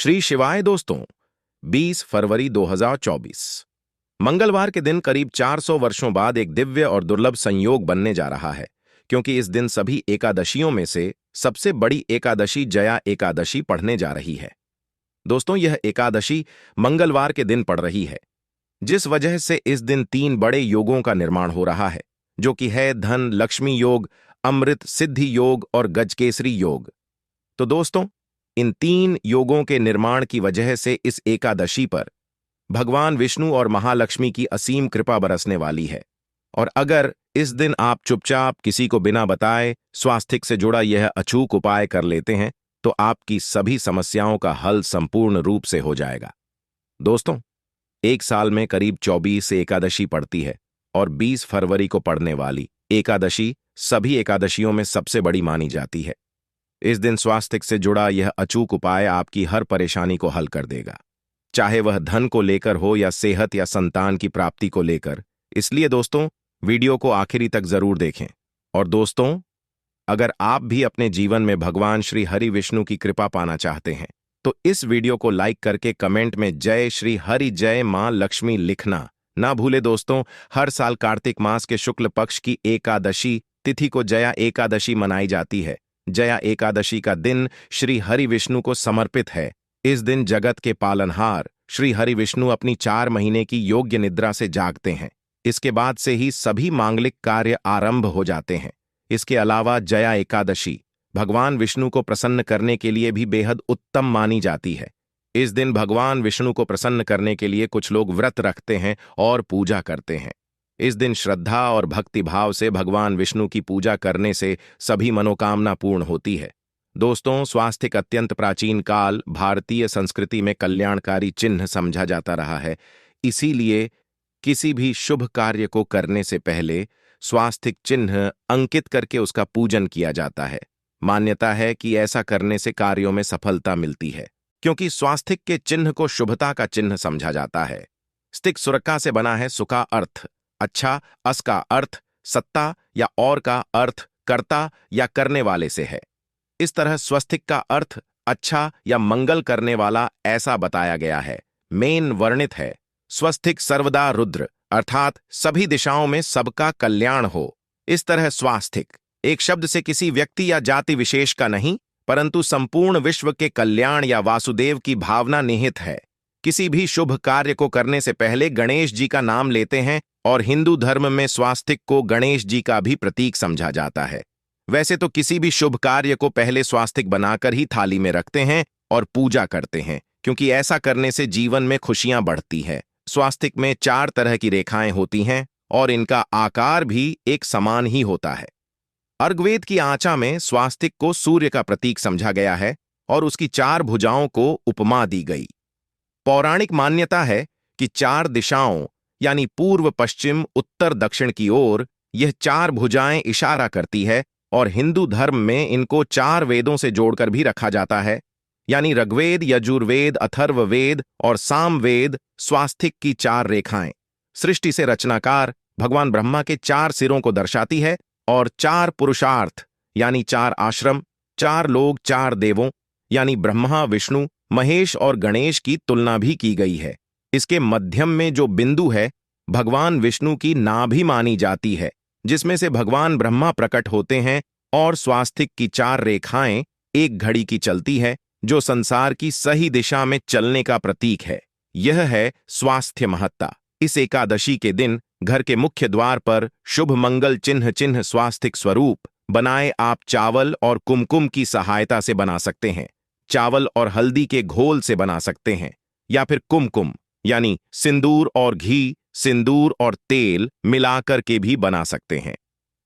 श्री शिवाय दोस्तों। 20 फरवरी 2024 मंगलवार के दिन करीब 400 वर्षों बाद एक दिव्य और दुर्लभ संयोग बनने जा रहा है, क्योंकि इस दिन सभी एकादशियों में से सबसे बड़ी एकादशी जया एकादशी पढ़ने जा रही है। दोस्तों, यह एकादशी मंगलवार के दिन पड़ रही है, जिस वजह से इस दिन 3 बड़े योगों का निर्माण हो रहा है, जो कि है धन लक्ष्मी योग, अमृत सिद्धि योग और गजकेसरी योग। तो दोस्तों, इन 3 योगों के निर्माण की वजह से इस एकादशी पर भगवान विष्णु और महालक्ष्मी की असीम कृपा बरसने वाली है। और अगर इस दिन आप चुपचाप किसी को बिना बताए स्वास्थ्य से जुड़ा यह अचूक उपाय कर लेते हैं, तो आपकी सभी समस्याओं का हल संपूर्ण रूप से हो जाएगा। दोस्तों, एक साल में करीब 24 एकादशी पड़ती है और 20 फरवरी को पड़ने वाली एकादशी सभी एकादशियों में सबसे बड़ी मानी जाती है। इस दिन स्वास्थ्य से जुड़ा यह अचूक उपाय आपकी हर परेशानी को हल कर देगा, चाहे वह धन को लेकर हो या सेहत या संतान की प्राप्ति को लेकर। इसलिए दोस्तों, वीडियो को आखिरी तक जरूर देखें। और दोस्तों, अगर आप भी अपने जीवन में भगवान श्री हरि विष्णु की कृपा पाना चाहते हैं, तो इस वीडियो को लाइक करके कमेंट में जय श्री हरि जय मां लक्ष्मी लिखना ना भूले। दोस्तों, हर साल कार्तिक मास के शुक्ल पक्ष की एकादशी तिथि को जया एकादशी मनाई जाती है। जया एकादशी का दिन श्री हरि विष्णु को समर्पित है। इस दिन जगत के पालनहार श्री हरि विष्णु अपनी 4 महीने की योग्य निद्रा से जागते हैं। इसके बाद से ही सभी मांगलिक कार्य आरंभ हो जाते हैं। इसके अलावा जया एकादशी भगवान विष्णु को प्रसन्न करने के लिए भी बेहद उत्तम मानी जाती है। इस दिन भगवान विष्णु को प्रसन्न करने के लिए कुछ लोग व्रत रखते हैं और पूजा करते हैं। इस दिन श्रद्धा और भक्ति भाव से भगवान विष्णु की पूजा करने से सभी मनोकामना पूर्ण होती है। दोस्तों, स्वास्थ्य अत्यंत प्राचीन काल भारतीय संस्कृति में कल्याणकारी चिन्ह समझा जाता रहा है। इसीलिए किसी भी शुभ कार्य को करने से पहले स्वास्थ्य चिन्ह अंकित करके उसका पूजन किया जाता है। मान्यता है कि ऐसा करने से कार्यों में सफलता मिलती है, क्योंकि स्वास्थ्य के चिन्ह को शुभता का चिन्ह समझा जाता है। स्टिक सुरक्का से बना है। सु का अर्थ अच्छा, अस का अर्थ सत्ता या और का अर्थ कर्ता या करने वाले से है। इस तरह स्वस्तिक का अर्थ अच्छा या मंगल करने वाला ऐसा बताया गया है। मेन वर्णित है। स्वस्तिक सर्वदा रुद्र, अर्थात सभी दिशाओं में सबका कल्याण हो। इस तरह स्वास्तिक एक शब्द से किसी व्यक्ति या जाति विशेष का नहीं, परंतु संपूर्ण विश्व के कल्याण या वासुदेव की भावना निहित है। किसी भी शुभ कार्य को करने से पहले गणेश जी का नाम लेते हैं, और हिंदू धर्म में स्वास्तिक को गणेश जी का भी प्रतीक समझा जाता है। वैसे तो किसी भी शुभ कार्य को पहले स्वास्तिक बनाकर ही थाली में रखते हैं और पूजा करते हैं, क्योंकि ऐसा करने से जीवन में खुशियां बढ़ती है। स्वास्तिक में 4 तरह की रेखाएं होती हैं और इनका आकार भी एक समान ही होता है। अर्ग्वेद की आंचा में स्वास्तिक को सूर्य का प्रतीक समझा गया है और उसकी 4 भुजाओं को उपमा दी गई। पौराणिक मान्यता है कि 4 दिशाओं यानी पूर्व पश्चिम उत्तर दक्षिण की ओर यह 4 भुजाएं इशारा करती है, और हिंदू धर्म में इनको 4 वेदों से जोड़कर भी रखा जाता है, यानी ऋग्वेद, यजुर्वेद, अथर्ववेद और सामवेद। स्वास्तिक की 4 रेखाएं सृष्टि से रचनाकार भगवान ब्रह्मा के 4 सिरों को दर्शाती है, और 4 पुरुषार्थ यानी 4 आश्रम, 4 लोग, 4 देवों यानी ब्रह्मा, विष्णु, महेश और गणेश की तुलना भी की गई है। इसके मध्यम में जो बिंदु है, भगवान विष्णु की नाभि मानी जाती है, जिसमें से भगवान ब्रह्मा प्रकट होते हैं, और स्वास्तिक की 4 रेखाएं एक घड़ी की चलती है, जो संसार की सही दिशा में चलने का प्रतीक है। यह है स्वास्थ्य महत्ता। इस एकादशी के दिन घर के मुख्य द्वार पर शुभ मंगल चिन्ह स्वास्तिक स्वरूप बनाए आप चावल और कुमकुम की सहायता से बना सकते हैं। चावल और हल्दी के घोल से बना सकते हैं, या फिर कुमकुम यानी सिंदूर और घी, सिंदूर और तेल मिलाकर के भी बना सकते हैं।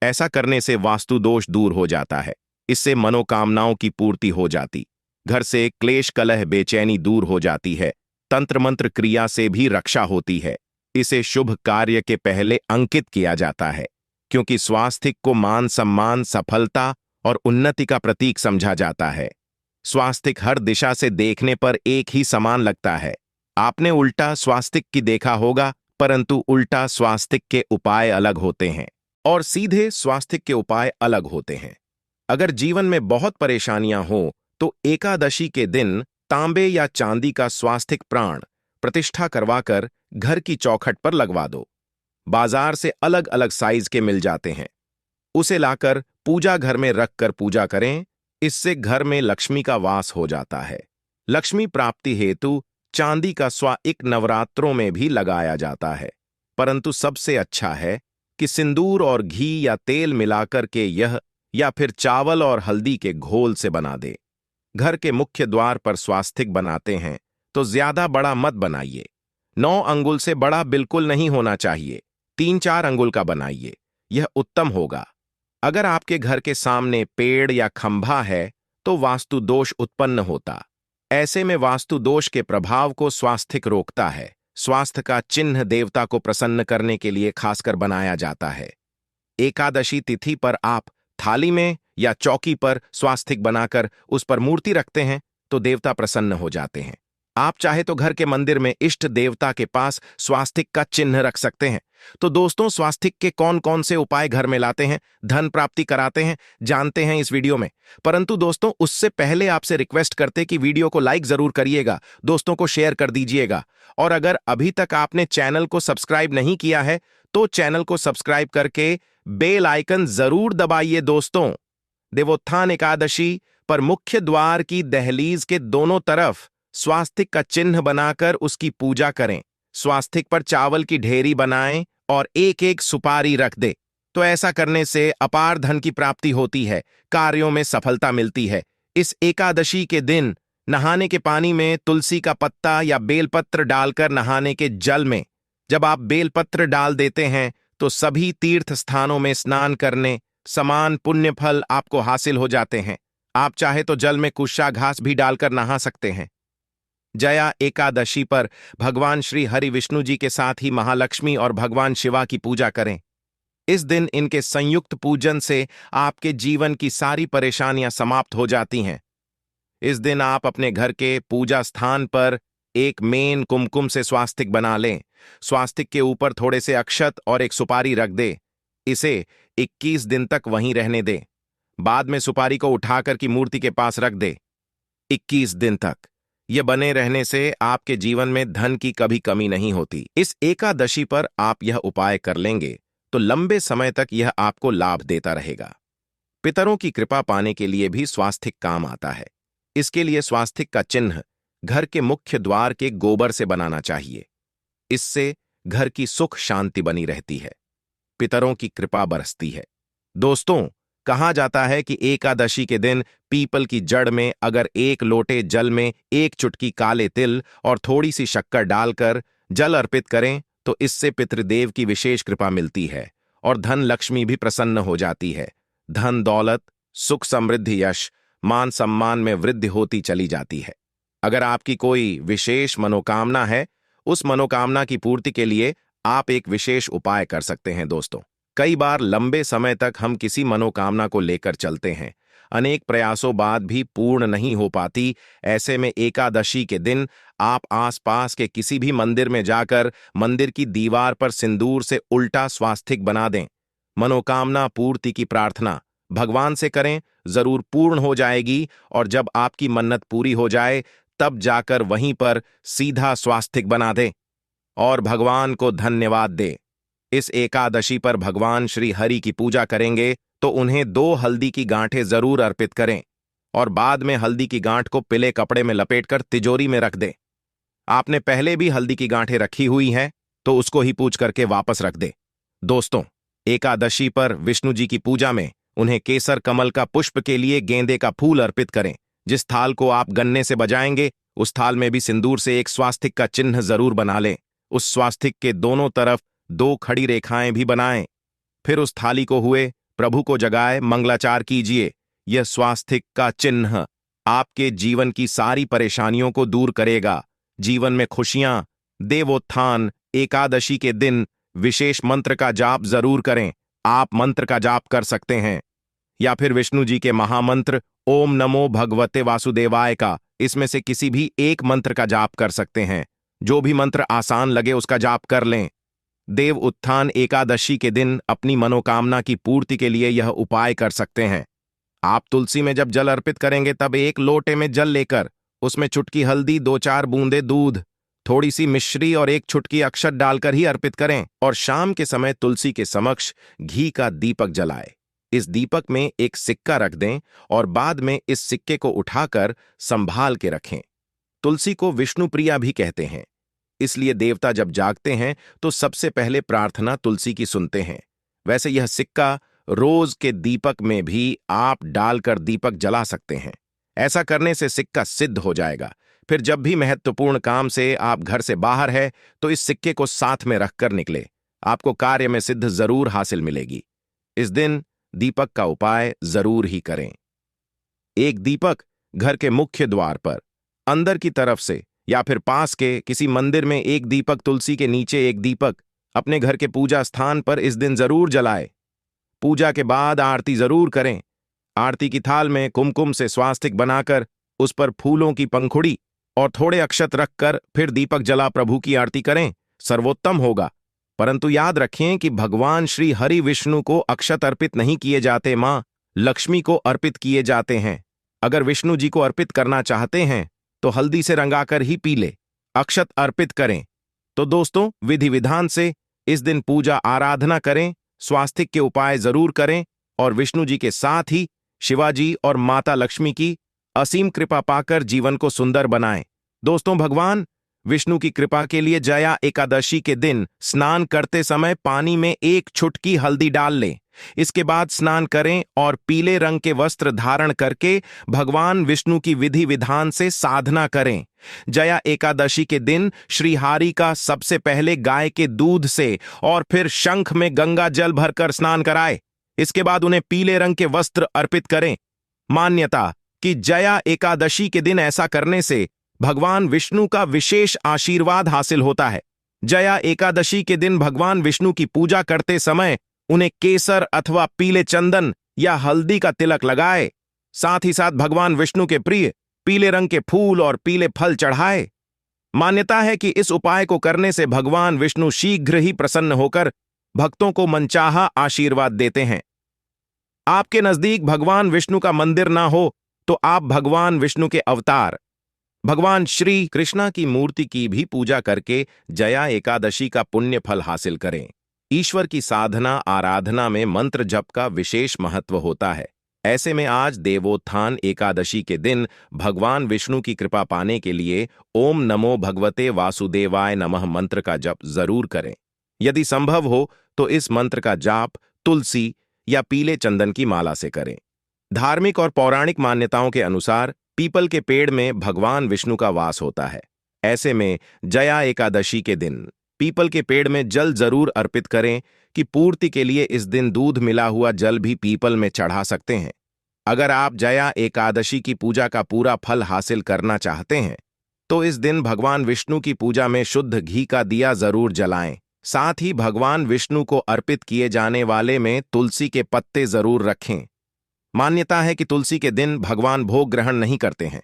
ऐसा करने से वास्तु दोष दूर हो जाता है। इससे मनोकामनाओं की पूर्ति हो जाती, घर से क्लेश कलह बेचैनी दूर हो जाती है, तंत्र मंत्र क्रिया से भी रक्षा होती है। इसे शुभ कार्य के पहले अंकित किया जाता है, क्योंकि स्वास्तिक को मान सम्मान, सफलता और उन्नति का प्रतीक समझा जाता है। स्वास्तिक हर दिशा से देखने पर एक ही समान लगता है। आपने उल्टा स्वास्तिक की देखा होगा, परंतु उल्टा स्वास्तिक के उपाय अलग होते हैं और सीधे स्वास्तिक के उपाय अलग होते हैं। अगर जीवन में बहुत परेशानियां हो, तो एकादशी के दिन तांबे या चांदी का स्वास्तिक प्राण प्रतिष्ठा करवाकर घर की चौखट पर लगवा दो। बाजार से अलग अलग साइज के मिल जाते हैं। उसे लाकर पूजा घर में रखकर पूजा करें। इससे घर में लक्ष्मी का वास हो जाता है। लक्ष्मी प्राप्ति हेतु चांदी का स्वास्तिक नवरात्रों में भी लगाया जाता है, परंतु सबसे अच्छा है कि सिंदूर और घी या तेल मिलाकर के यह या फिर चावल और हल्दी के घोल से बना दे। घर के मुख्य द्वार पर स्वास्तिक बनाते हैं तो ज्यादा बड़ा मत बनाइए। 9 अंगुल से बड़ा बिल्कुल नहीं होना चाहिए। 3-4 अंगुल का बनाइए, यह उत्तम होगा। अगर आपके घर के सामने पेड़ या खंभा है तो वास्तु दोष उत्पन्न होता। ऐसे में वास्तु दोष के प्रभाव को स्वास्तिक रोकता है। स्वास्थ्य का चिन्ह देवता को प्रसन्न करने के लिए खासकर बनाया जाता है। एकादशी तिथि पर आप थाली में या चौकी पर स्वास्तिक बनाकर उस पर मूर्ति रखते हैं तो देवता प्रसन्न हो जाते हैं। आप चाहे तो घर के मंदिर में इष्ट देवता के पास स्वास्तिक का चिन्ह रख सकते हैं। तो दोस्तों, स्वास्तिक के कौन कौन से उपाय घर में लाते हैं, धन प्राप्ति कराते हैं, जानते हैं इस वीडियो में। परंतु दोस्तों, उससे पहले आपसे रिक्वेस्ट करते कि वीडियो को लाइक जरूर करिएगा, दोस्तों को शेयर कर दीजिएगा, और अगर अभी तक आपने चैनल को सब्सक्राइब नहीं किया है तो चैनल को सब्सक्राइब करके बेल आइकन जरूर दबाइए। दोस्तों, देवोत्थान एकादशी पर मुख्य द्वार की दहलीज के दोनों तरफ स्वास्तिक का चिन्ह बनाकर उसकी पूजा करें। स्वास्तिक पर चावल की ढेरी बनाएं और एक एक सुपारी रख दे। तो ऐसा करने से अपार धन की प्राप्ति होती है, कार्यों में सफलता मिलती है। इस एकादशी के दिन नहाने के पानी में तुलसी का पत्ता या बेलपत्र डालकर नहाने के जल में जब आप बेलपत्र डाल देते हैं तो सभी तीर्थ स्थानों में स्नान करने समान पुण्य फल आपको हासिल हो जाते हैं। आप चाहे तो जल में कुशा घास भी डालकर नहा सकते हैं। जया एकादशी पर भगवान श्री हरि विष्णु जी के साथ ही महालक्ष्मी और भगवान शिवा की पूजा करें। इस दिन इनके संयुक्त पूजन से आपके जीवन की सारी परेशानियां समाप्त हो जाती हैं। इस दिन आप अपने घर के पूजा स्थान पर एक मेन कुमकुम से स्वास्तिक बना लें। स्वास्तिक के ऊपर थोड़े से अक्षत और एक सुपारी रख दे। इसे 21 दिन तक वहीं रहने दे। बाद में सुपारी को उठाकर की मूर्ति के पास रख दे। 21 दिन तक यह बने रहने से आपके जीवन में धन की कभी कमी नहीं होती। इस एकादशी पर आप यह उपाय कर लेंगे तो लंबे समय तक यह आपको लाभ देता रहेगा। पितरों की कृपा पाने के लिए भी स्वास्तिक काम आता है। इसके लिए स्वास्तिक का चिन्ह घर के मुख्य द्वार के गोबर से बनाना चाहिए। इससे घर की सुख शांति बनी रहती है, पितरों की कृपा बरसती है। दोस्तों, कहा जाता है कि एकादशी के दिन पीपल की जड़ में अगर 1 लोटे जल में 1 चुटकी काले तिल और थोड़ी सी शक्कर डालकर जल अर्पित करें तो इससे पितृदेव की विशेष कृपा मिलती है और धन लक्ष्मी भी प्रसन्न हो जाती है। धन दौलत, सुख समृद्धि, यश, मान सम्मान में वृद्धि होती चली जाती है। अगर आपकी कोई विशेष मनोकामना है, उस मनोकामना की पूर्ति के लिए आप एक विशेष उपाय कर सकते हैं। दोस्तों, कई बार लंबे समय तक हम किसी मनोकामना को लेकर चलते हैं, अनेक प्रयासों बाद भी पूर्ण नहीं हो पाती। ऐसे में एकादशी के दिन आप आसपास के किसी भी मंदिर में जाकर मंदिर की दीवार पर सिंदूर से उल्टा स्वास्तिक बना दें। मनोकामना पूर्ति की प्रार्थना भगवान से करें, जरूर पूर्ण हो जाएगी। और जब आपकी मन्नत पूरी हो जाए तब जाकर वहीं पर सीधा स्वास्तिक बना दें और भगवान को धन्यवाद दें। इस एकादशी पर भगवान श्री हरि की पूजा करेंगे तो उन्हें 2 हल्दी की गांठें जरूर अर्पित करें और बाद में हल्दी की गांठ को पीले कपड़े में लपेटकर तिजोरी में रख दें। आपने पहले भी हल्दी की गांठें रखी हुई हैं तो उसको ही पूज करके वापस रख दे। दोस्तों, एकादशी पर विष्णु जी की पूजा में उन्हें केसर कमल का पुष्प के लिए गेंदे का फूल अर्पित करें। जिस थाल को आप गन्ने से बजाएंगे उस थाल में भी सिंदूर से एक स्वास्तिक का चिन्ह जरूर बना लें। उस स्वास्तिक के दोनों तरफ 2 खड़ी रेखाएं भी बनाएं। फिर उस थाली को हुए प्रभु को जगाए मंगलाचार कीजिए। यह स्वास्तिक का चिन्ह आपके जीवन की सारी परेशानियों को दूर करेगा, जीवन में खुशियां। देवोत्थान एकादशी के दिन विशेष मंत्र का जाप जरूर करें। आप मंत्र का जाप कर सकते हैं या फिर विष्णु जी के महामंत्र ओम नमो भगवते वासुदेवाय का, इसमें से किसी भी एक मंत्र का जाप कर सकते हैं। जो भी मंत्र आसान लगे उसका जाप कर लें। देव उत्थान एकादशी के दिन अपनी मनोकामना की पूर्ति के लिए यह उपाय कर सकते हैं। आप तुलसी में जब जल अर्पित करेंगे तब 1 लोटे में जल लेकर उसमें चुटकी हल्दी, 2-4 बूंदे दूध, थोड़ी सी मिश्री और एक चुटकी अक्षत डालकर ही अर्पित करें और शाम के समय तुलसी के समक्ष घी का दीपक जलाएं। इस दीपक में एक सिक्का रख दें और बाद में इस सिक्के को उठाकर संभाल के रखें। तुलसी को विष्णु प्रिया भी कहते हैं, इसलिए देवता जब जागते हैं तो सबसे पहले प्रार्थना तुलसी की सुनते हैं। वैसे यह सिक्का रोज के दीपक में भी आप डालकर दीपक जला सकते हैं। ऐसा करने से सिक्का सिद्ध हो जाएगा। फिर जब भी महत्वपूर्ण काम से आप घर से बाहर है तो इस सिक्के को साथ में रखकर निकले। आपको कार्य में सिद्ध जरूर हासिल मिलेगी। इस दिन दीपक का उपाय जरूर ही करें। एक दीपक घर के मुख्य द्वार पर अंदर की तरफ से या फिर पास के किसी मंदिर में एक दीपक, तुलसी के नीचे एक दीपक अपने घर के पूजा स्थान पर इस दिन जरूर जलाए। पूजा के बाद आरती जरूर करें। आरती की थाल में कुमकुम से स्वास्तिक बनाकर उस पर फूलों की पंखुड़ी और थोड़े अक्षत रखकर फिर दीपक जला प्रभु की आरती करें, सर्वोत्तम होगा। परंतु याद रखें कि भगवान श्री हरि विष्णु को अक्षत अर्पित नहीं किए जाते, मां लक्ष्मी को अर्पित किए जाते हैं। अगर विष्णु जी को अर्पित करना चाहते हैं तो हल्दी से रंगाकर ही पीले अक्षत अर्पित करें। तो दोस्तों, विधि विधान से इस दिन पूजा आराधना करें, स्वास्तिक के उपाय जरूर करें और विष्णु जी के साथ ही शिवाजी और माता लक्ष्मी की असीम कृपा पाकर जीवन को सुंदर बनाएं। दोस्तों, भगवान विष्णु की कृपा के लिए जया एकादशी के दिन स्नान करते समय पानी में एक चुटकी हल्दी डाल लें। इसके बाद स्नान करें और पीले रंग के वस्त्र धारण करके भगवान विष्णु की विधि विधान से साधना करें। जया एकादशी के दिन श्रीहरि का सबसे पहले गाय के दूध से और फिर शंख में गंगा जल भरकर स्नान कराए। इसके बाद उन्हें पीले रंग के वस्त्र अर्पित करें। मान्यता कि जया एकादशी के दिन ऐसा करने से भगवान विष्णु का विशेष आशीर्वाद हासिल होता है। जया एकादशी के दिन भगवान विष्णु की पूजा करते समय उन्हें केसर अथवा पीले चंदन या हल्दी का तिलक लगाए। साथ ही साथ भगवान विष्णु के प्रिय पीले रंग के फूल और पीले फल चढ़ाए। मान्यता है कि इस उपाय को करने से भगवान विष्णु शीघ्र ही प्रसन्न होकर भक्तों को मनचाहा आशीर्वाद देते हैं। आपके नजदीक भगवान विष्णु का मंदिर ना हो तो आप भगवान विष्णु के अवतार भगवान श्री कृष्णा की मूर्ति की भी पूजा करके जया एकादशी का पुण्य फल हासिल करें। ईश्वर की साधना आराधना में मंत्र जप का विशेष महत्व होता है। ऐसे में आज देवोत्थान एकादशी के दिन भगवान विष्णु की कृपा पाने के लिए ओम नमो भगवते वासुदेवाय नमः मंत्र का जप जरूर करें। यदि संभव हो तो इस मंत्र का जाप तुलसी या पीले चंदन की माला से करें। धार्मिक और पौराणिक मान्यताओं के अनुसार पीपल के पेड़ में भगवान विष्णु का वास होता है। ऐसे में जया एकादशी के दिन पीपल के पेड़ में जल जरूर अर्पित करें कि पूर्ति के लिए इस दिन दूध मिला हुआ जल भी पीपल में चढ़ा सकते हैं। अगर आप जया एकादशी की पूजा का पूरा फल हासिल करना चाहते हैं तो इस दिन भगवान विष्णु की पूजा में शुद्ध घी का दिया जरूर जलाएं। साथ ही भगवान विष्णु को अर्पित किए जाने वाले में तुलसी के पत्ते जरूर रखें। मान्यता है कि तुलसी के दिन भगवान भोग ग्रहण नहीं करते हैं।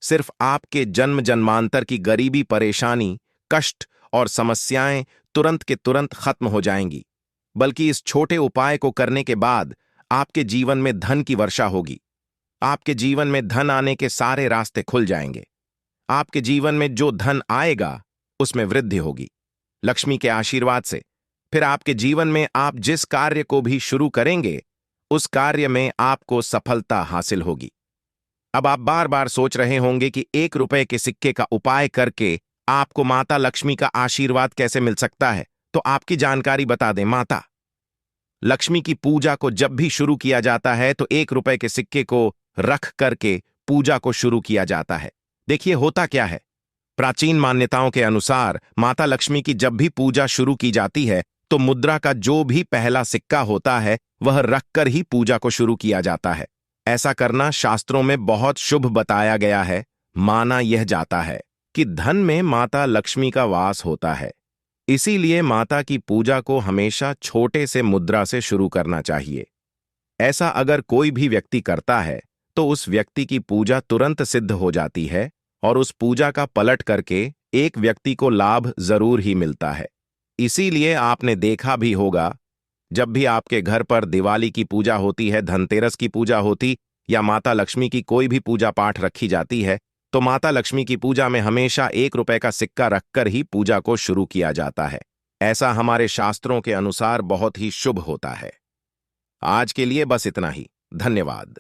सिर्फ आपके जन्म जन्मांतर की गरीबी, परेशानी, कष्ट और समस्याएं तुरंत के तुरंत खत्म हो जाएंगी। बल्कि इस छोटे उपाय को करने के बाद आपके जीवन में धन की वर्षा होगी। आपके जीवन में धन आने के सारे रास्ते खुल जाएंगे। आपके जीवन में जो धन आएगा उसमें वृद्धि होगी लक्ष्मी के आशीर्वाद से। फिर आपके जीवन में आप जिस कार्य को भी शुरू करेंगे उस कार्य में आपको सफलता हासिल होगी। अब आप बार बार सोच रहे होंगे कि 1 रुपए के सिक्के का उपाय करके आपको माता लक्ष्मी का आशीर्वाद कैसे मिल सकता है। तो आपकी जानकारी बता दें, माता लक्ष्मी की पूजा को जब भी शुरू किया जाता है तो 1 रुपए के सिक्के को रख करके पूजा को शुरू किया जाता है। देखिए होता क्या है, प्राचीन मान्यताओं के अनुसार माता लक्ष्मी की जब भी पूजा शुरू की जाती है तो मुद्रा का जो भी पहला सिक्का होता है वह रखकर ही पूजा को शुरू किया जाता है। ऐसा करना शास्त्रों में बहुत शुभ बताया गया है। माना यह जाता है कि धन में माता लक्ष्मी का वास होता है। इसीलिए माता की पूजा को हमेशा छोटे से मुद्रा से शुरू करना चाहिए। ऐसा अगर कोई भी व्यक्ति करता है तो उस व्यक्ति की पूजा तुरंत सिद्ध हो जाती है और उस पूजा का पलट करके एक व्यक्ति को लाभ जरूर ही मिलता है। इसीलिए आपने देखा भी होगा, जब भी आपके घर पर दिवाली की पूजा होती है, धनतेरस की पूजा होती या माता लक्ष्मी की कोई भी पूजा पाठ रखी जाती है तो माता लक्ष्मी की पूजा में हमेशा 1 रुपए का सिक्का रखकर ही पूजा को शुरू किया जाता है। ऐसा हमारे शास्त्रों के अनुसार बहुत ही शुभ होता है। आज के लिए बस इतना ही। धन्यवाद।